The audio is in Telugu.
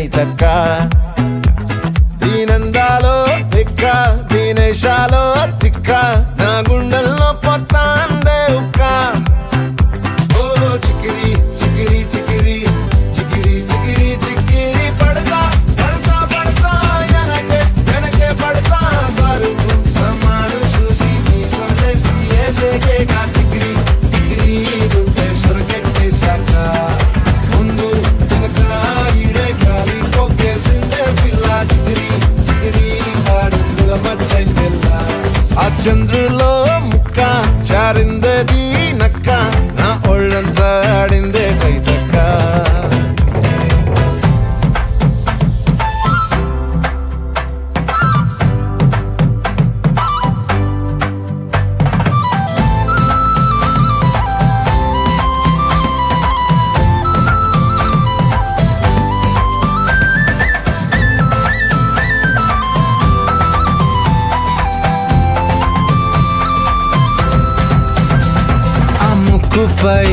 తైతక్క దీనందాలో తిక్క దీనేశాలో తిక్క నా గుండెల్లో పొత్తాందే ఉక్క ఓ చికిరి చికిరి చికిరి చికిరి చికిరి చికిరి పడతా పడతా పడతా వెనకే వెనకే పడతా సరుకు సమాను చూసి నీ సందేశి ఏసేకేగా చికిరి చికిరి దుంటే సొరకెట్టేశాక ముందు వెనక ఈడే గాలి కొక్కేసిందే పిల్ల చికిరి చికిరి ఆడుతుల మచ్చై పిల్ల ఆ చంద్రులో ముక్క చారిందేది నక్క నా ఒళ్ళంతా ఆడిందే తైతక్క ముక్కుపై